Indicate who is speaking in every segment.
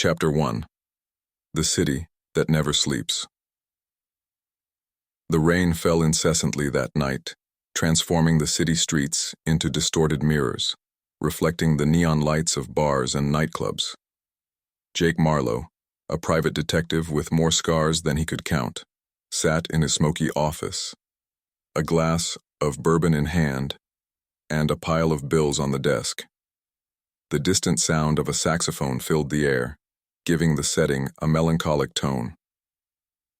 Speaker 1: Chapter 1. The City That Never Sleeps. The rain fell incessantly that night, transforming the city streets into distorted mirrors, reflecting the neon lights of bars and nightclubs. Jake Marlowe, a private detective with more scars than he could count, sat in his smoky office, a glass of bourbon in hand, and a pile of bills on the desk. The distant sound of a saxophone filled the air, giving the setting a melancholic tone.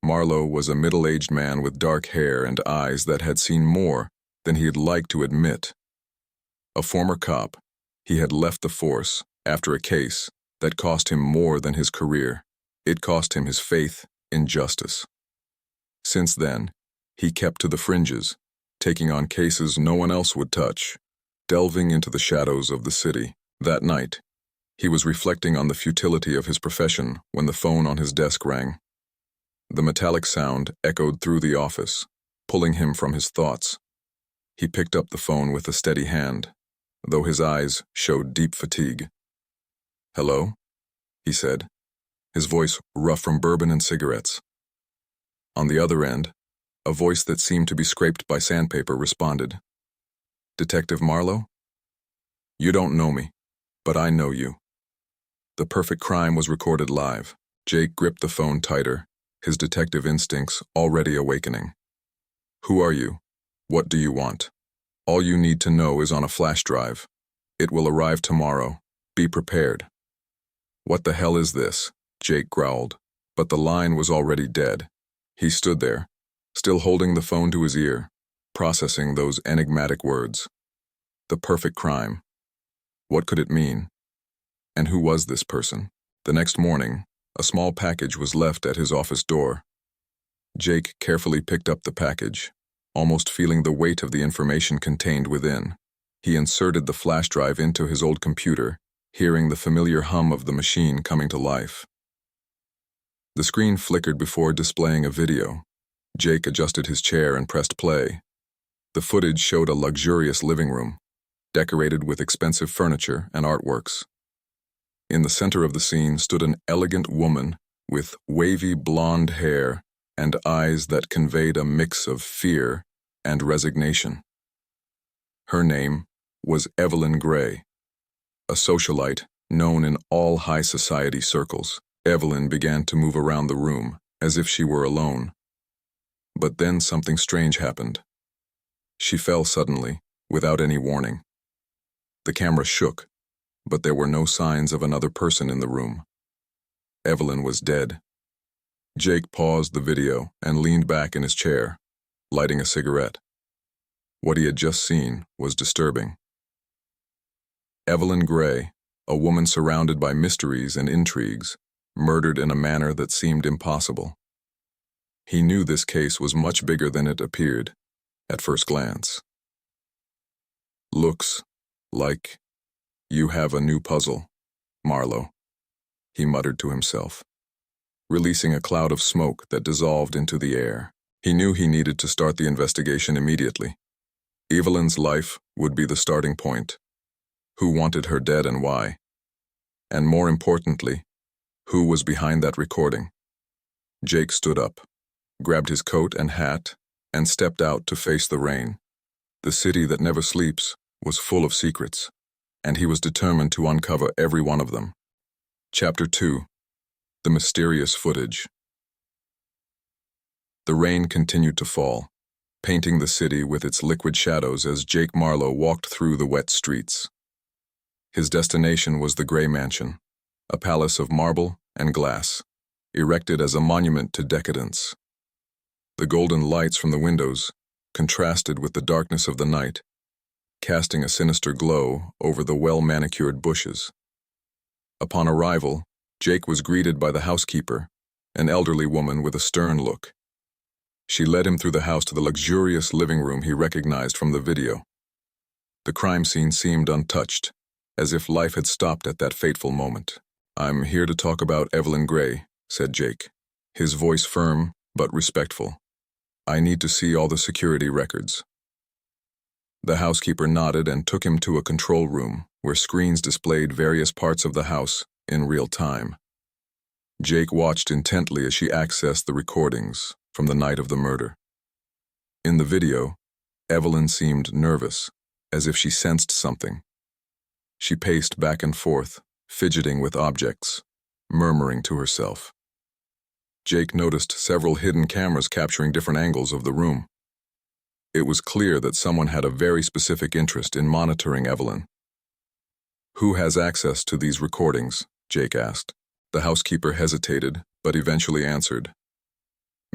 Speaker 1: Marlowe was a middle-aged man with dark hair and eyes that had seen more than he'd like to admit. A former cop, he had left the force after a case that cost him more than his career. It cost him his faith in justice. Since then, he kept to the fringes, taking on cases no one else would touch, delving into the shadows of the city. That night, he was reflecting on the futility of his profession when the phone on his desk rang. The metallic sound echoed through the office, pulling him from his thoughts. He picked up the phone with a steady hand, though his eyes showed deep fatigue. "Hello?" he said, his voice rough from bourbon and cigarettes. On the other end, a voice that seemed to be scraped by sandpaper responded. "Detective Marlowe? You don't know me, but I know you." The perfect crime was recorded live. Jake gripped the phone tighter, his detective instincts already awakening. "Who are you? What do you want? All you need to know is on a flash drive. It will arrive tomorrow. Be prepared." "What the hell is this?" Jake growled, but the line was already dead. He stood there, still holding the phone to his ear, processing those enigmatic words. The perfect crime. What could it mean? And who was this person? The next morning, a small package was left at his office door. Jake carefully picked up the package, almost feeling the weight of the information contained within. He inserted the flash drive into his old computer, hearing the familiar hum of the machine coming to life. The screen flickered before displaying a video. Jake adjusted his chair and pressed play. The footage showed a luxurious living room, decorated with expensive furniture and artworks. In the center of the scene stood an elegant woman with wavy blonde hair and eyes that conveyed a mix of fear and resignation. Her name was Evelyn Gray, a socialite known in all high society circles. Evelyn began to move around the room as if she were alone. But then something strange happened. She fell suddenly, without any warning. The camera shook, but there were no signs of another person in the room. Evelyn was dead. Jake paused the video and leaned back in his chair, lighting a cigarette. What he had just seen was disturbing. Evelyn Gray, a woman surrounded by mysteries and intrigues, murdered in a manner that seemed impossible. He knew this case was much bigger than it appeared at first glance. "Looks like you have a new puzzle, Marlowe," he muttered to himself, releasing a cloud of smoke that dissolved into the air. He knew he needed to start the investigation immediately. Evelyn's life would be the starting point. Who wanted her dead and why? And more importantly, who was behind that recording? Jake stood up, grabbed his coat and hat, and stepped out to face the rain. The city that never sleeps was full of secrets, and he was determined to uncover every one of them. Chapter 2. The Mysterious Footage. The rain continued to fall, painting the city with its liquid shadows as Jake Marlowe walked through the wet streets. His destination was the Gray Mansion, a palace of marble and glass, erected as a monument to decadence. The golden lights from the windows contrasted with the darkness of the night, casting a sinister glow over the well-manicured bushes. Upon arrival, Jake was greeted by the housekeeper, an elderly woman with a stern look. She led him through the house to the luxurious living room he recognized from the video. The crime scene seemed untouched, as if life had stopped at that fateful moment. "I'm here to talk about Evelyn Gray," said Jake, his voice firm but respectful. "I need to see all the security records." The housekeeper nodded and took him to a control room where screens displayed various parts of the house in real time. Jake watched intently as she accessed the recordings from the night of the murder. In the video, Evelyn seemed nervous, as if she sensed something. She paced back and forth, fidgeting with objects, murmuring to herself. Jake noticed several hidden cameras capturing different angles of the room. It was clear that someone had a very specific interest in monitoring Evelyn. "Who has access to these recordings?" Jake asked. The housekeeper hesitated, but eventually answered.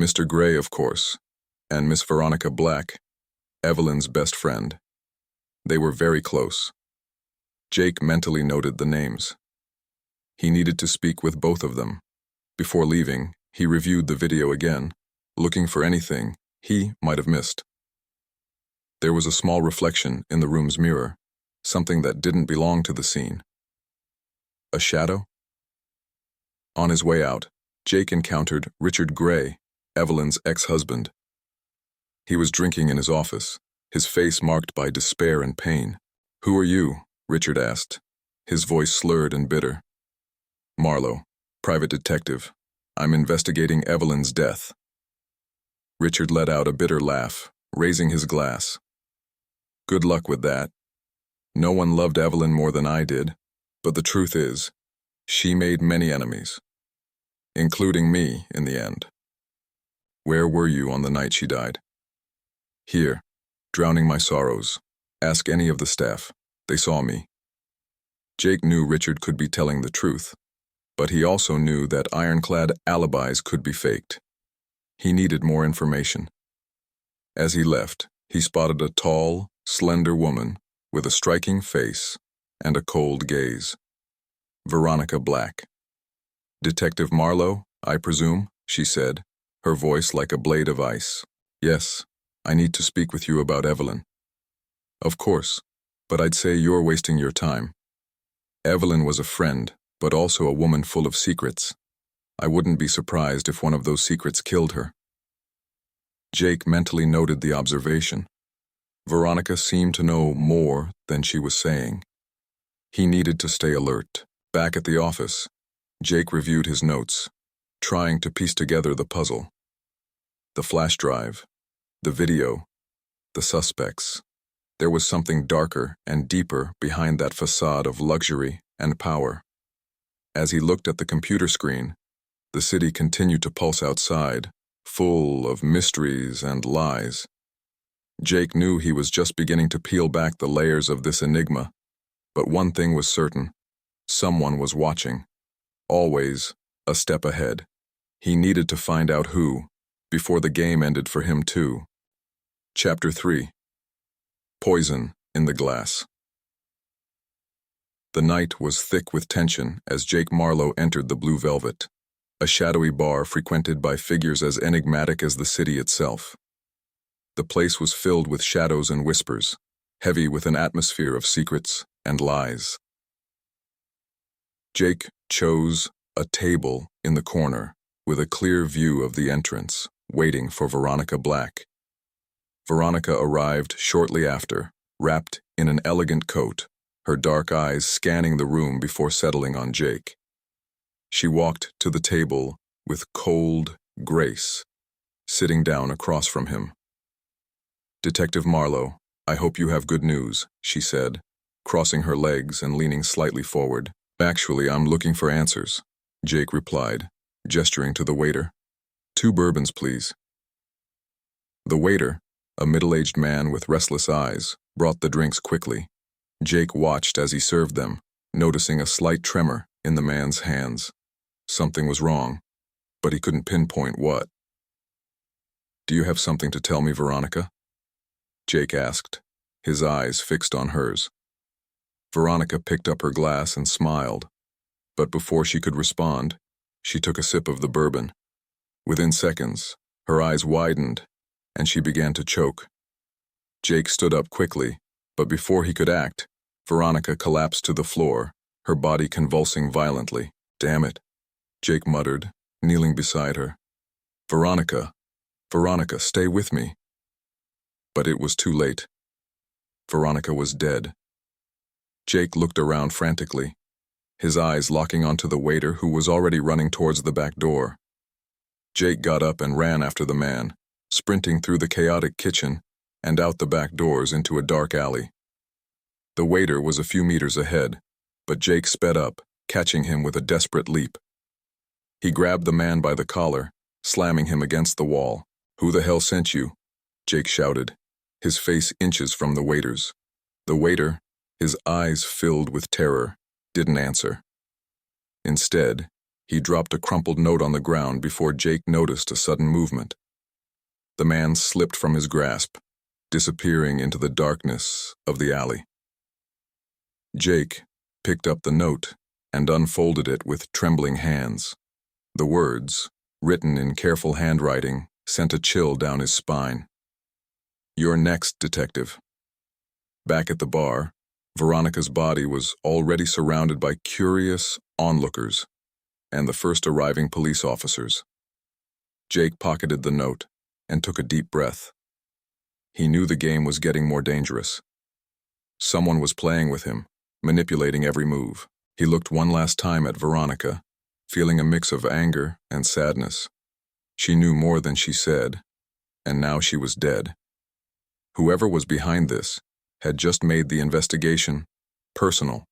Speaker 1: "Mr. Gray, of course, and Miss Veronica Black, Evelyn's best friend. They were very close." Jake mentally noted the names. He needed to speak with both of them. Before leaving, he reviewed the video again, looking for anything he might have missed. There was a small reflection in the room's mirror, something that didn't belong to the scene. A shadow? On his way out, Jake encountered Richard Gray, Evelyn's ex-husband. He was drinking in his office, his face marked by despair and pain. "Who are you?" Richard asked, his voice slurred and bitter. "Marlowe, private detective. I'm investigating Evelyn's death." Richard let out a bitter laugh, raising his glass. "Good luck with that. No one loved Evelyn more than I did, but the truth is, she made many enemies, including me in the end." "Where were you on the night she died?" "Here, drowning my sorrows. Ask any of the staff. They saw me." Jake knew Richard could be telling the truth, but he also knew that ironclad alibis could be faked. He needed more information. As he left, he spotted a tall, slender woman with a striking face and a cold gaze. Veronica Black. "Detective Marlowe, I presume?" she said, her voice like a blade of ice. "Yes, I need to speak with you about Evelyn." "Of course, but I'd say you're wasting your time. Evelyn was a friend, but also a woman full of secrets. I wouldn't be surprised if one of those secrets killed her." Jake mentally noted the observation. Veronica seemed to know more than she was saying. He needed to stay alert. Back at the office, Jake reviewed his notes, trying to piece together the puzzle. The flash drive, the video, the suspects. There was something darker and deeper behind that facade of luxury and power. As he looked at the computer screen, the city continued to pulse outside, full of mysteries and lies. Jake knew he was just beginning to peel back the layers of this enigma, but one thing was certain. Someone was watching. Always a step ahead. He needed to find out who, before the game ended for him too. Chapter 3. Poison in the Glass. The night was thick with tension as Jake Marlowe entered the Blue Velvet, a shadowy bar frequented by figures as enigmatic as the city itself. The place was filled with shadows and whispers, heavy with an atmosphere of secrets and lies. Jake chose a table in the corner with a clear view of the entrance, waiting for Veronica Black. Veronica arrived shortly after, wrapped in an elegant coat, her dark eyes scanning the room before settling on Jake. She walked to the table with cold grace, sitting down across from him. "Detective Marlowe, I hope you have good news," she said, crossing her legs and leaning slightly forward. "Actually, I'm looking for answers," Jake replied, gesturing to the waiter. "2 bourbons, please." The waiter, a middle-aged man with restless eyes, brought the drinks quickly. Jake watched as he served them, noticing a slight tremor in the man's hands. Something was wrong, but he couldn't pinpoint what. "Do you have something to tell me, Veronica?" Jake asked, his eyes fixed on hers. Veronica picked up her glass and smiled, but before she could respond, she took a sip of the bourbon. Within seconds, her eyes widened, and she began to choke. Jake stood up quickly, but before he could act, Veronica collapsed to the floor, her body convulsing violently. "Damn it," Jake muttered, kneeling beside her. Veronica, stay with me." But it was too late. Veronica was dead. Jake looked around frantically. his eyes locking onto the waiter who was already running towards the back door. Jake got up and ran after the man, sprinting through the chaotic kitchen and out the back doors into a dark alley. The waiter was a few meters ahead, but Jake sped up, catching him with a desperate leap. He grabbed the man by the collar, slamming him against the wall. "Who the hell sent you?" Jake shouted, his face inches from the waiter's. The waiter, his eyes filled with terror, didn't answer. Instead, he dropped a crumpled note on the ground before Jake noticed a sudden movement. The man slipped from his grasp, disappearing into the darkness of the alley. Jake picked up the note and unfolded it with trembling hands. The words, written in careful handwriting, sent a chill down his spine. "You're next, detective." Back at the bar, Veronica's body was already surrounded by curious onlookers and the first arriving police officers. Jake pocketed the note and took a deep breath. He knew the game was getting more dangerous. Someone was playing with him, manipulating every move. He looked one last time at Veronica, feeling a mix of anger and sadness. She knew more than she said, and now she was dead. Whoever was behind this had just made the investigation personal.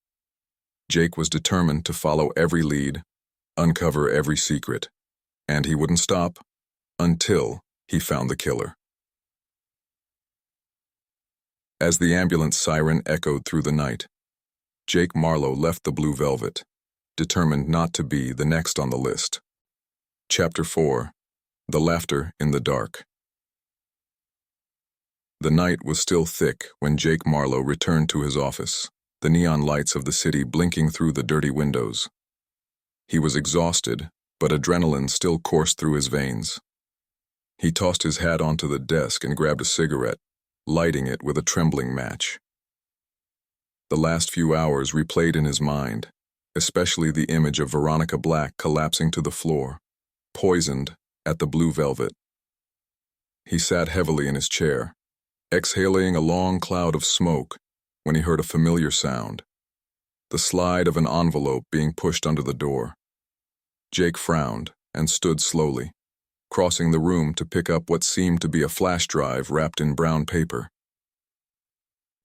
Speaker 1: Jake was determined to follow every lead, uncover every secret, and he wouldn't stop until he found the killer. As the ambulance siren echoed through the night, Jake Marlowe left the Blue Velvet, determined not to be the next on the list. Chapter 4: The Laughter in the Dark. The night was still thick when Jake Marlowe returned to his office, the neon lights of the city blinking through the dirty windows. He was exhausted, but adrenaline still coursed through his veins. He tossed his hat onto the desk and grabbed a cigarette, lighting it with a trembling match. The last few hours replayed in his mind, especially the image of Veronica Black collapsing to the floor, poisoned at the Blue Velvet. He sat heavily in his chair, exhaling a long cloud of smoke when he heard a familiar sound, the slide of an envelope being pushed under the door. Jake frowned and stood slowly, crossing the room to pick up what seemed to be a flash drive wrapped in brown paper.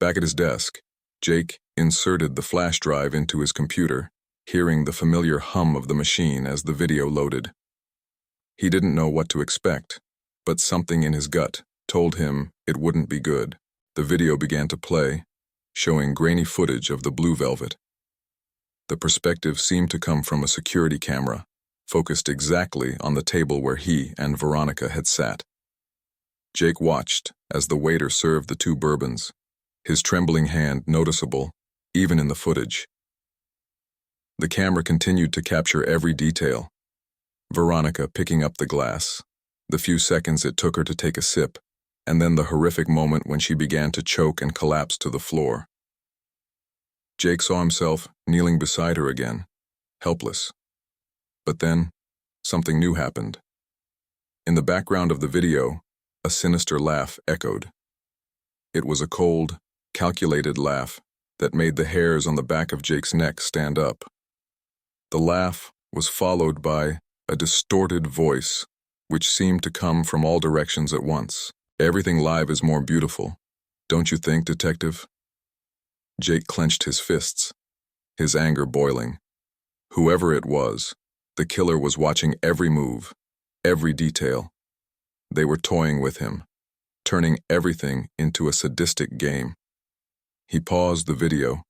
Speaker 1: Back at his desk, Jake inserted the flash drive into his computer, hearing the familiar hum of the machine as the video loaded. He didn't know what to expect, but something in his gut told him it wouldn't be good. The video began to play, showing grainy footage of the Blue Velvet. The perspective seemed to come from a security camera, focused exactly on the table where he and Veronica had sat. Jake watched as the waiter served the two bourbons, his trembling hand noticeable, even in the footage. The camera continued to capture every detail. Veronica picking up the glass, the few seconds it took her to take a sip, and then the horrific moment when she began to choke and collapse to the floor. Jake saw himself kneeling beside her again, helpless. But then, something new happened. In the background of the video, a sinister laugh echoed. It was a cold, calculated laugh that made the hairs on the back of Jake's neck stand up. The laugh was followed by a distorted voice, which seemed to come from all directions at once. "Everything live is more beautiful, don't you think, detective?" Jake clenched his fists, his anger boiling. Whoever it was, the killer was watching every move, every detail. They were toying with him, turning everything into a sadistic game. He paused the video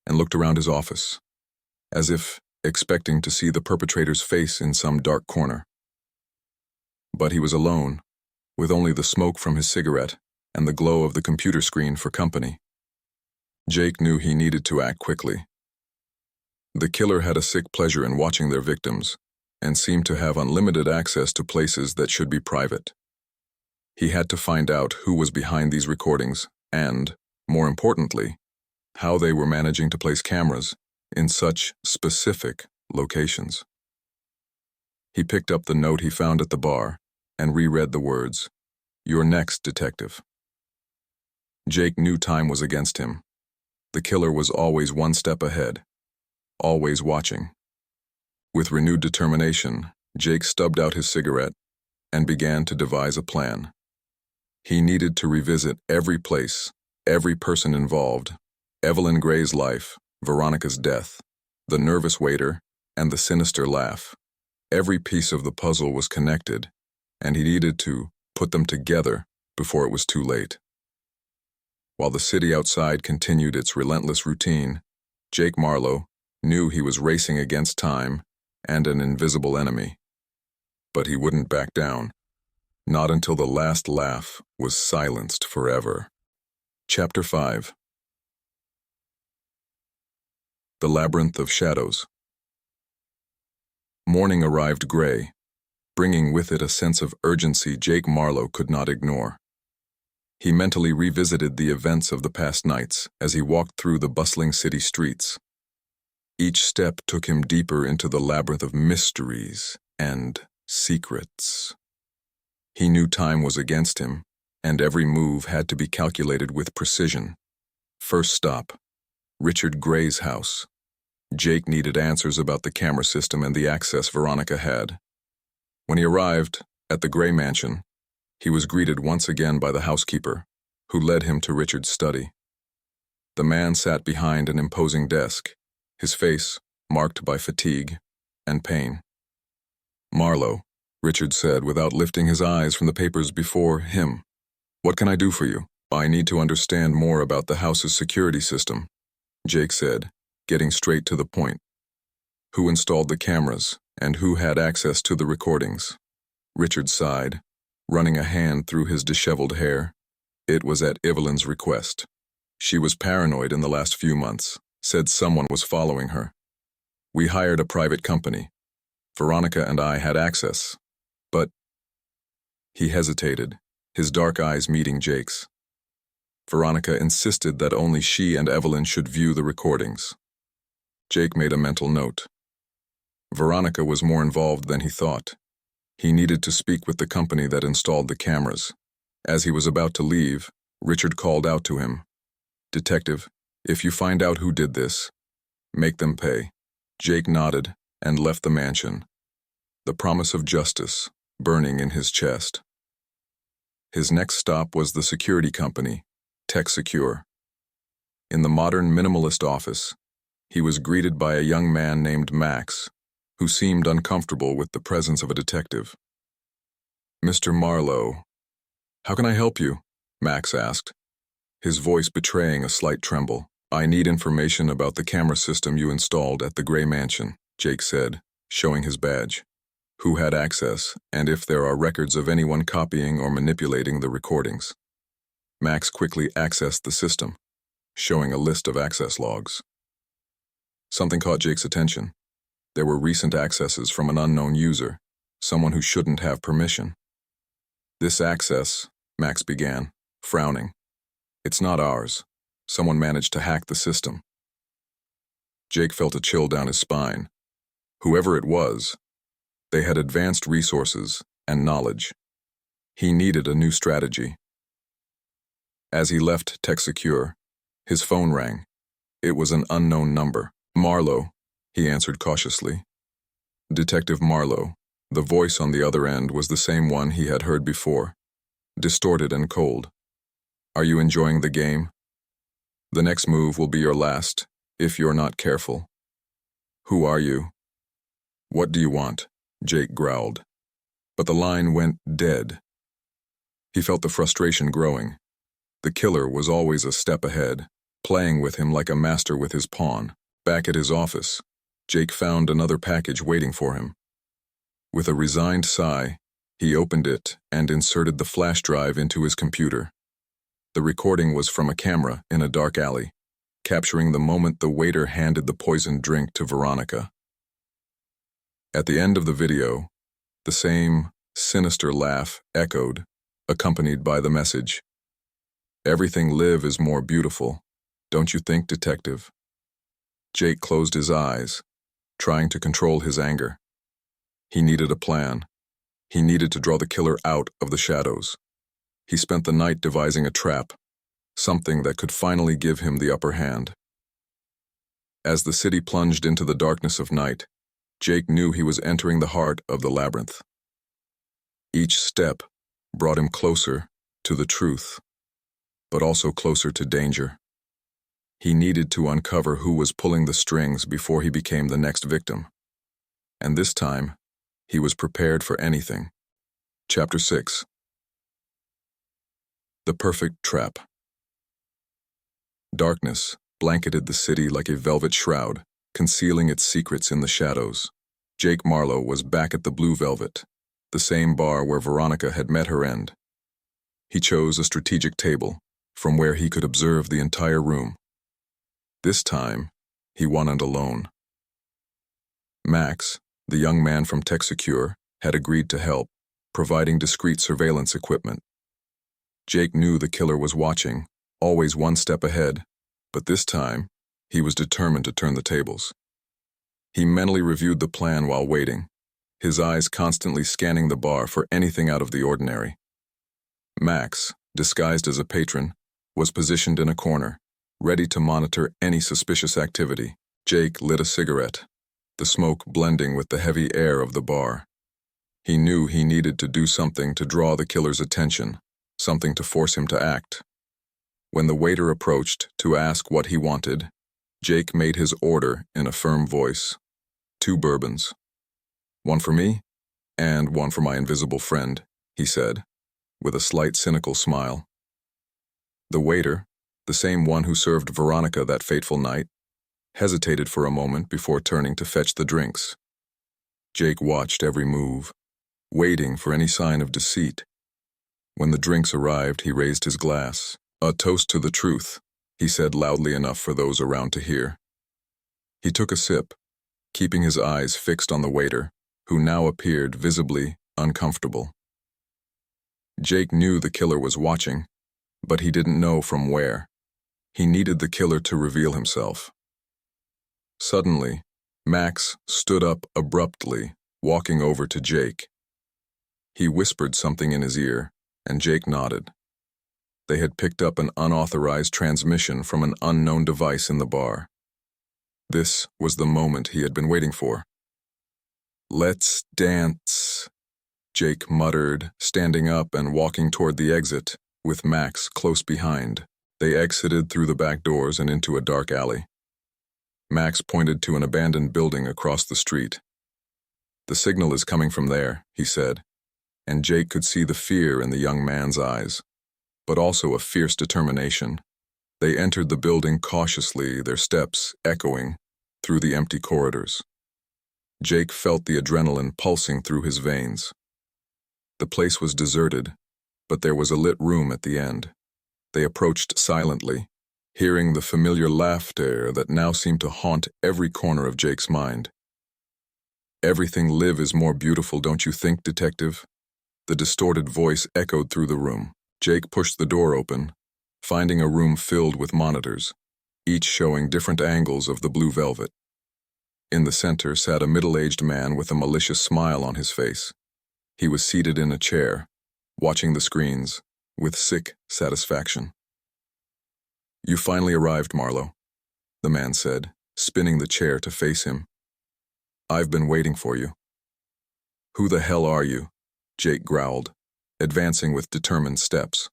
Speaker 1: and looked around his office, as if expecting to see the perpetrator's face in some dark corner. But he was alone, with only the smoke from his cigarette and the glow of the computer screen for company. Jake knew he needed to act quickly. The killer had a sick pleasure in watching their victims and seemed to have unlimited access to places that should be private. He had to find out who was behind these recordings and, more importantly, how they were managing to place cameras in such specific locations. He picked up the note he found at the bar and reread the words, "You're next, detective." Jake knew time was against him. The killer was always one step ahead. always watching. With renewed determination, Jake stubbed out his cigarette and began to devise a plan. He needed to revisit every place, every person involved: Evelyn Gray's life, Veronica's death, the nervous waiter, and the sinister laugh. Every piece of the puzzle was connected, and he needed to put them together before it was too late. While the city outside continued its relentless routine, Jake Marlowe knew he was racing against time and an invisible enemy. But he wouldn't back down, not until the last laugh was silenced forever. Chapter 5. The Labyrinth of Shadows. Morning arrived gray, bringing with it a sense of urgency Jake Marlowe could not ignore. He mentally revisited the events of the past nights as he walked through the bustling city streets. Each step took him deeper into the labyrinth of mysteries and secrets. He knew time was against him, and every move had to be calculated with precision. First stop, Richard Gray's house. Jake needed answers about the camera system and the access Veronica had. When he arrived at the Gray mansion, he was greeted once again by the housekeeper, who led him to Richard's study. The man sat behind an imposing desk, his face marked by fatigue and pain. "Marlowe," Richard said without lifting his eyes from the papers before him. "What can I do for you?" "I need to understand more about the house's security system," Jake said, getting straight to the point. "Who installed the cameras, and who had access to the recordings?" Richard sighed, running a hand through his disheveled hair. "It was at Evelyn's request. She was paranoid in the last few months, said someone was following her. We hired a private company. Veronica and I had access, but—" He hesitated, his dark eyes meeting Jake's. Veronica insisted that only she and Evelyn should view the recordings. Jake made a mental note. Veronica was more involved than he thought. He needed to speak with the company that installed the cameras. As he was about to leave, Richard called out to him. "Detective, if you find out who did this, make them pay." Jake nodded and left the mansion, the promise of justice burning in his chest. His next stop was the security company, TechSecure. In the modern minimalist office, he was greeted by a young man named Max, who seemed uncomfortable with the presence of a detective. "Mr. Marlowe, how can I help you?" Max asked, his voice betraying a slight tremble. "I need information about the camera system you installed at the Gray Mansion," Jake said, showing his badge. "Who had access, and if there are records of anyone copying or manipulating the recordings." Max quickly accessed the system, showing a list of access logs. Something caught Jake's attention. There were recent accesses from an unknown user, someone who shouldn't have permission. "This access," Max began, frowning. "It's not ours. Someone managed to hack the system." Jake felt a chill down his spine. Whoever it was, they had advanced resources and knowledge. He needed a new strategy. As he left TechSecure, his phone rang. It was an unknown number. "Marlowe," he answered cautiously. Detective Marlowe. The voice on the other end was the same one he had heard before, distorted and cold. "Are you enjoying the game? The next move will be your last, if you're not careful." "Who are you?" "What do you want?" Jake growled. But the line went dead. He felt the frustration growing. The killer was always a step ahead, playing with him like a master with his pawn. Back at his office, Jake found another package waiting for him. With a resigned sigh, he opened it and inserted the flash drive into his computer. The recording was from a camera in a dark alley, capturing the moment the waiter handed the poisoned drink to Veronica. At the end of the video, the same sinister laugh echoed, accompanied by the message. "Everything live is more beautiful, don't you think, detective?" Jake closed his eyes, trying to control his anger. He needed a plan. He needed to draw the killer out of the shadows. He spent the night devising a trap, something that could finally give him the upper hand. As the city plunged into the darkness of night, Jake knew he was entering the heart of the labyrinth. Each step brought him closer to the truth, but also closer to danger. He needed to uncover who was pulling the strings before he became the next victim. And this time, he was prepared for anything. Chapter 6. The Perfect Trap. Darkness blanketed the city like a velvet shroud, concealing its secrets in the shadows. Jake Marlowe was back at the Blue Velvet, the same bar where Veronica had met her end. He chose a strategic table, from where he could observe the entire room. This time, he wasn't alone. Max, the young man from TechSecure, had agreed to help, providing discreet surveillance equipment. Jake knew the killer was watching, always one step ahead, but this time, he was determined to turn the tables. He mentally reviewed the plan while waiting, his eyes constantly scanning the bar for anything out of the ordinary. Max, disguised as a patron, was positioned in a corner, ready to monitor any suspicious activity. Jake lit a cigarette, the smoke blending with the heavy air of the bar. He knew he needed to do something to draw the killer's attention, something to force him to act. When the waiter approached to ask what he wanted, Jake made his order in a firm voice. 2 bourbons. 1 for me, and 1 for my invisible friend, he said, with a slight cynical smile. The waiter, the same one who served Veronica that fateful night, hesitated for a moment before turning to fetch the drinks. Jake watched every move, waiting for any sign of deceit. When the drinks arrived, he raised his glass. "A toast to the truth," he said loudly enough for those around to hear. He took a sip, keeping his eyes fixed on the waiter, who now appeared visibly uncomfortable. Jake knew the killer was watching, but he didn't know from where. He needed the killer to reveal himself. Suddenly, Max stood up abruptly, walking over to Jake. He whispered something in his ear, and Jake nodded. They had picked up an unauthorized transmission from an unknown device in the bar. This was the moment he had been waiting for. "Let's dance," Jake muttered, standing up and walking toward the exit, with Max close behind. They exited through the back doors and into a dark alley. Max pointed to an abandoned building across the street. "The signal is coming from there," he said, and Jake could see the fear in the young man's eyes, but also a fierce determination. They entered the building cautiously, their steps echoing through the empty corridors. Jake felt the adrenaline pulsing through his veins. The place was deserted, but there was a lit room at the end. They approached silently, hearing the familiar laughter that now seemed to haunt every corner of Jake's mind. "Everything live is more beautiful, don't you think, detective?" The distorted voice echoed through the room. Jake pushed the door open, finding a room filled with monitors, each showing different angles of the Blue Velvet. In the center sat a middle-aged man with a malicious smile on his face. He was seated in a chair, watching the screens, with sick satisfaction. "You finally arrived, Marlowe," the man said, spinning the chair to face him. "I've been waiting for you." "Who the hell are you?" Jake growled, advancing with determined steps.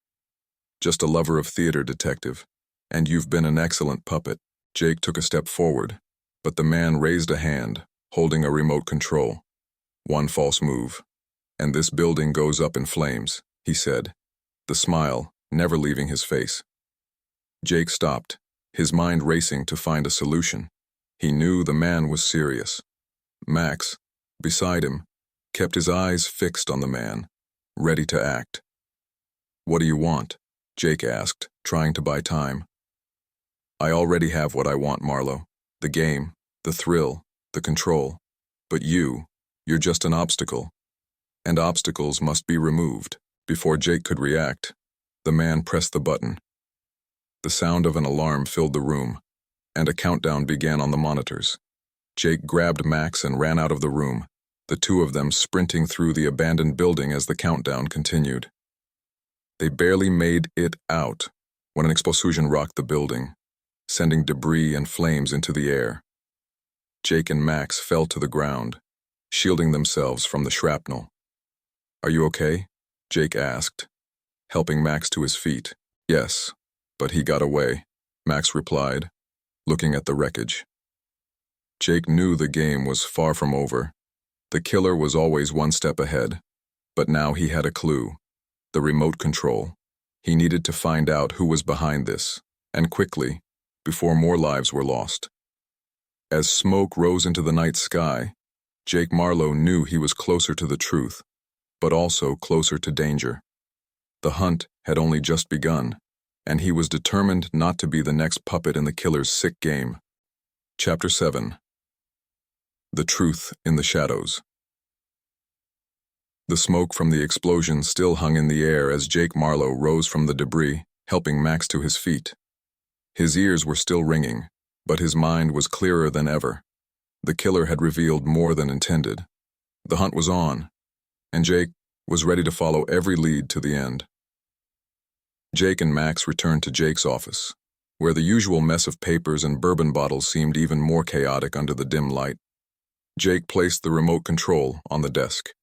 Speaker 1: "Just a lover of theater, detective, and you've been an excellent puppet." Jake took a step forward, but the man raised a hand, holding a remote control. "One false move, and this building goes up in flames," he said, the smile never leaving his face. Jake stopped, his mind racing to find a solution. He knew the man was serious. Max, beside him, kept his eyes fixed on the man, ready to act. "What do you want?" Jake asked, trying to buy time. "I already have what I want, Marlowe. The game, the thrill, the control. But you're just an obstacle. And obstacles must be removed." Before Jake could react, the man pressed the button. The sound of an alarm filled the room, and a countdown began on the monitors. Jake grabbed Max and ran out of the room, the two of them sprinting through the abandoned building as the countdown continued. They barely made it out when an explosion rocked the building, sending debris and flames into the air. Jake and Max fell to the ground, shielding themselves from the shrapnel. "Are you okay?" Jake asked, helping Max to his feet. "Yes, but he got away," Max replied, looking at the wreckage. Jake knew the game was far from over. The killer was always one step ahead, but now he had a clue: the remote control. He needed to find out who was behind this, and quickly, before more lives were lost. As smoke rose into the night sky, Jake Marlowe knew he was closer to the truth, but also closer to danger. The hunt had only just begun, and he was determined not to be the next puppet in the killer's sick game. Chapter 7. The Truth in the Shadows. The smoke from the explosion still hung in the air as Jake Marlowe rose from the debris, helping Max to his feet. His ears were still ringing, but his mind was clearer than ever. The killer had revealed more than intended. The hunt was on, and Jake was ready to follow every lead to the end. Jake and Max returned to Jake's office, where the usual mess of papers and bourbon bottles seemed even more chaotic under the dim light. Jake placed the remote control on the desk,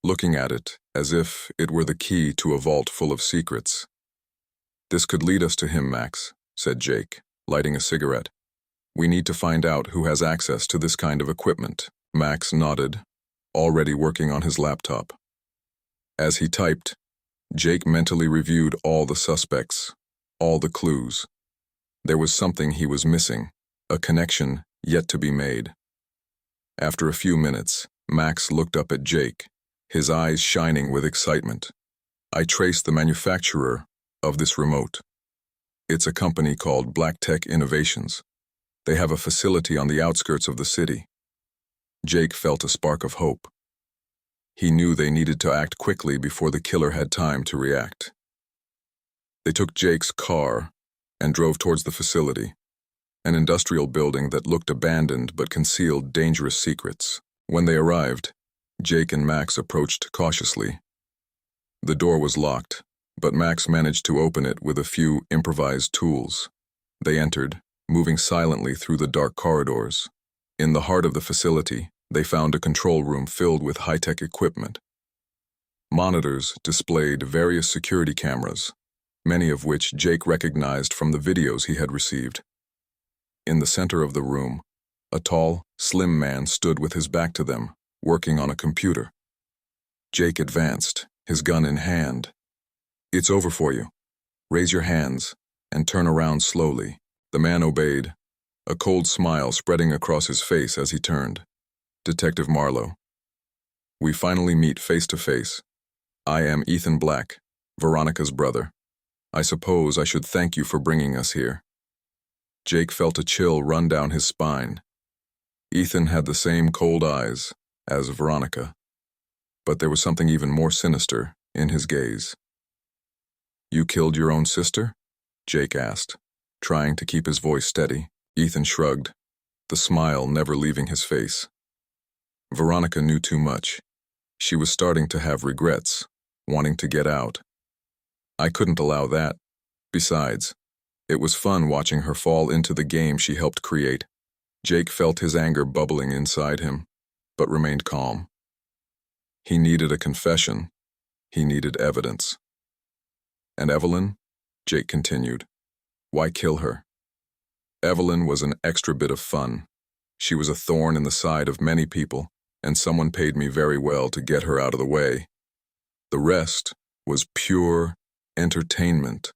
Speaker 1: looking at it as if it were the key to a vault full of secrets. "This could lead us to him, Max," said Jake, lighting a cigarette. "We need to find out who has access to this kind of equipment." Max nodded, already working on his laptop. As he typed, Jake mentally reviewed all the suspects, all the clues. There was something he was missing, a connection yet to be made. After a few minutes, Max looked up at Jake, his eyes shining with excitement. "I traced the manufacturer of this remote. It's a company called Black Tech Innovations. They have a facility on the outskirts of the city." Jake felt a spark of hope. He knew they needed to act quickly before the killer had time to react. They took Jake's car and drove towards the facility, an industrial building that looked abandoned but concealed dangerous secrets. When they arrived, Jake and Max approached cautiously. The door was locked, but Max managed to open it with a few improvised tools. They entered, moving silently through the dark corridors. In the heart of the facility, they found a control room filled with high-tech equipment. Monitors displayed various security cameras, many of which Jake recognized from the videos he had received. In the center of the room, a tall, slim man stood with his back to them, working on a computer. Jake advanced, his gun in hand. "It's over for you. Raise your hands and turn around slowly." The man obeyed, a cold smile spreading across his face as he turned. "Detective Marlowe. We finally meet face to face. I am Ethan Black, Veronica's brother. I suppose I should thank you for bringing us here." Jake felt a chill run down his spine. Ethan had the same cold eyes as Veronica, but there was something even more sinister in his gaze. "You killed your own sister?" Jake asked, trying to keep his voice steady. Ethan shrugged, the smile never leaving his face. Veronica knew too much. She was starting to have regrets, wanting to get out. I couldn't allow that. Besides, it was fun watching her fall into the game she helped create. Jake felt his anger bubbling inside him, but remained calm. He needed a confession. He needed evidence. "And Evelyn?" Jake continued. "Why kill her?" "Evelyn was an extra bit of fun. She was a thorn in the side of many people, and someone paid me very well to get her out of the way. The rest was pure entertainment,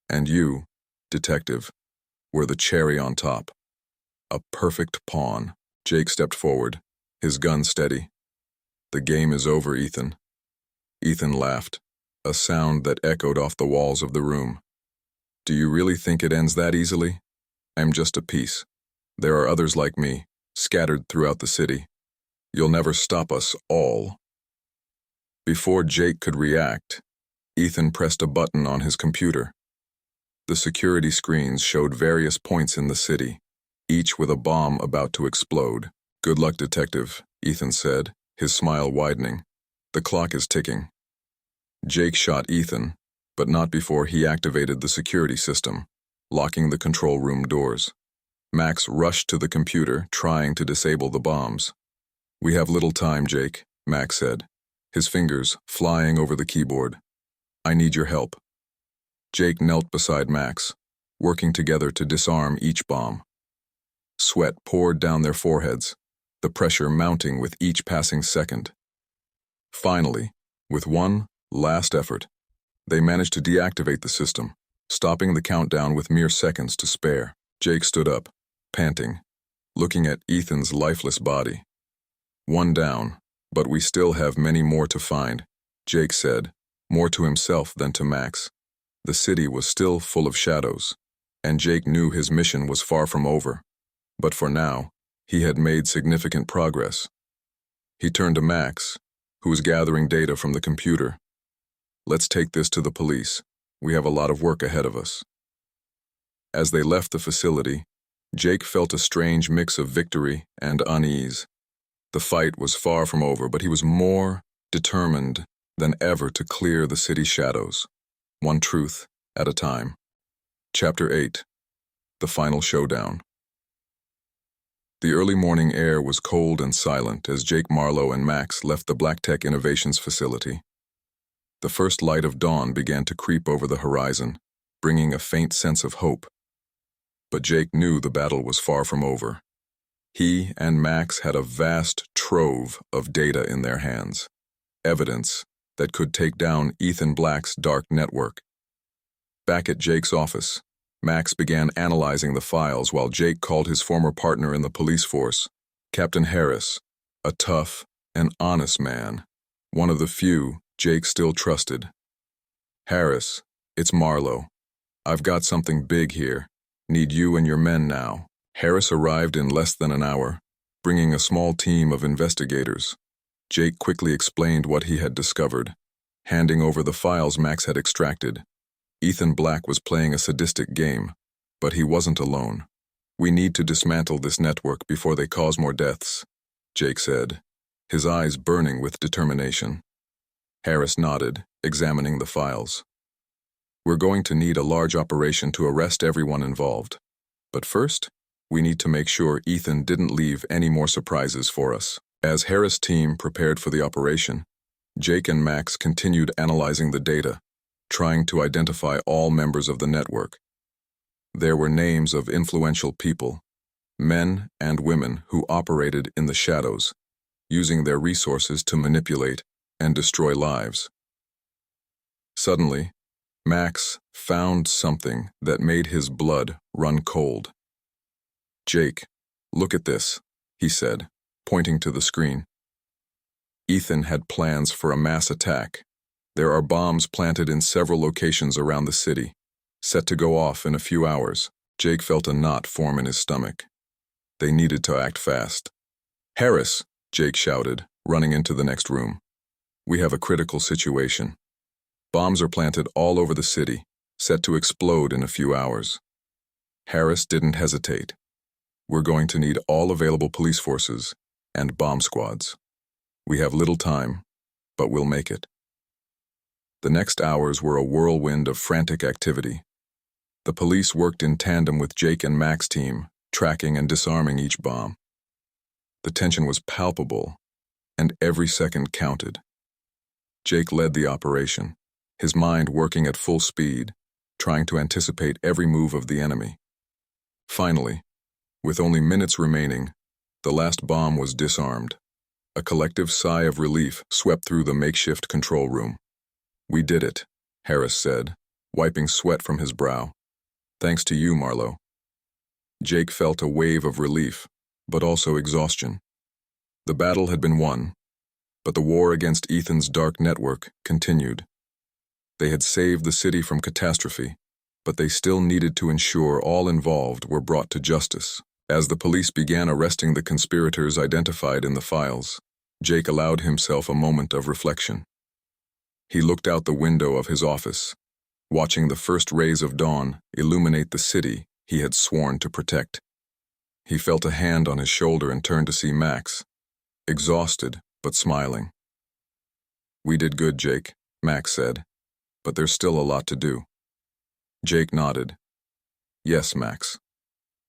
Speaker 1: and you, detective, were the cherry on top. A perfect pawn." Jake stepped forward, his gun steady. "The game is over, Ethan." Ethan laughed, a sound that echoed off the walls of the room. "Do you really think it ends that easily? I'm just a piece. There are others like me, scattered throughout the city. You'll never stop us all." Before Jake could react, Ethan pressed a button on his computer. The security screens showed various points in the city, each with a bomb about to explode. "Good luck, detective," Ethan said, his smile widening. "The clock is ticking." Jake shot Ethan, but not before he activated the security system, locking the control room doors. Max rushed to the computer, trying to disable the bombs. "We have little time, Jake," Max said, his fingers flying over the keyboard. "I need your help." Jake knelt beside Max, working together to disarm each bomb. Sweat poured down their foreheads, the pressure mounting with each passing second. Finally, with one last effort, they managed to deactivate the system, stopping the countdown with mere seconds to spare. Jake stood up, panting, looking at Ethan's lifeless body. "One down, but we still have many more to find," Jake said, more to himself than to Max. The city was still full of shadows, and Jake knew his mission was far from over. But for now, he had made significant progress. He turned to Max, who was gathering data from the computer. "Let's take this to the police. We have a lot of work ahead of us." As they left the facility, Jake felt a strange mix of victory and unease. The fight was far from over, but he was more determined than ever to clear the city's shadows, one truth at a time. Chapter 8. The Final Showdown. The early morning air was cold and silent as Jake Marlowe and Max left the BlackTech Innovations facility. The first light of dawn began to creep over the horizon, bringing a faint sense of hope. But Jake knew the battle was far from over. He and Max had a vast trove of data in their hands, evidence that could take down Ethan Black's dark network. Back at Jake's office, Max began analyzing the files while Jake called his former partner in the police force, Captain Harris, a tough and honest man, one of the few Jake still trusted. "Harris, it's Marlowe. I've got something big here. Need you and your men now." Harris arrived in less than an hour, bringing a small team of investigators. Jake quickly explained what he had discovered, handing over the files Max had extracted. Ethan Black was playing a sadistic game, but he wasn't alone. "We need to dismantle this network before they cause more deaths," Jake said, his eyes burning with determination. Harris nodded, examining the files. "We're going to need a large operation to arrest everyone involved. But first, we need to make sure Ethan didn't leave any more surprises for us." As Harris' team prepared for the operation, Jake and Max continued analyzing the data, trying to identify all members of the network. There were names of influential people, men and women who operated in the shadows, using their resources to manipulate and destroy lives. Suddenly, Max found something that made his blood run cold. "Jake, look at this," he said, pointing to the screen. Ethan had plans for a mass attack. There are bombs planted in several locations around the city, set to go off in a few hours. Jake felt a knot form in his stomach. They needed to act fast. "Harris," Jake shouted, running into the next room. "We have a critical situation. Bombs are planted all over the city, set to explode in a few hours." Harris didn't hesitate. "We're going to need all available police forces and bomb squads. We have little time, but we'll make it." The next hours were a whirlwind of frantic activity. The police worked in tandem with Jake and Max's team, tracking and disarming each bomb. The tension was palpable, and every second counted. Jake led the operation, his mind working at full speed, trying to anticipate every move of the enemy. Finally, with only minutes remaining, the last bomb was disarmed. A collective sigh of relief swept through the makeshift control room. "We did it," Harris said, wiping sweat from his brow. "Thanks to you, Marlowe." Jake felt a wave of relief, but also exhaustion. The battle had been won, but the war against Ethan's dark network continued. They had saved the city from catastrophe, but they still needed to ensure all involved were brought to justice. As the police began arresting the conspirators identified in the files, Jake allowed himself a moment of reflection. He looked out the window of his office, watching the first rays of dawn illuminate the city he had sworn to protect. He felt a hand on his shoulder and turned to see Max, exhausted but smiling. "We did good, Jake," Max said, "but there's still a lot to do." Jake nodded. "Yes, Max."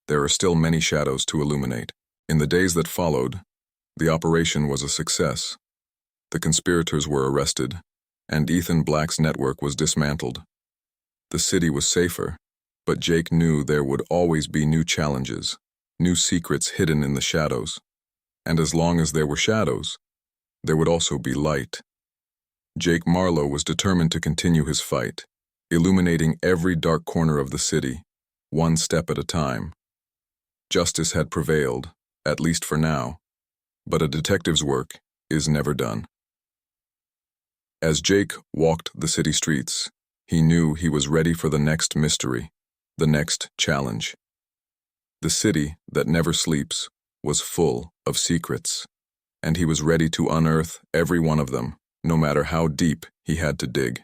Speaker 1: there are still many shadows to illuminate. In the days that followed, the operation was a success. The conspirators were arrested, and Ethan Black's network was dismantled. The city was safer, but Jake knew there would always be new challenges, new secrets hidden in the shadows. And as long as there were shadows, there would also be light. Jake Marlowe was determined to continue his fight, illuminating every dark corner of the city, one step at a time. Justice had prevailed, at least for now, but a detective's work is never done. As Jake walked the city streets, he knew he was ready for the next mystery, the next challenge. The city that never sleeps was full of secrets, and he was ready to unearth every one of them, no matter how deep he had to dig.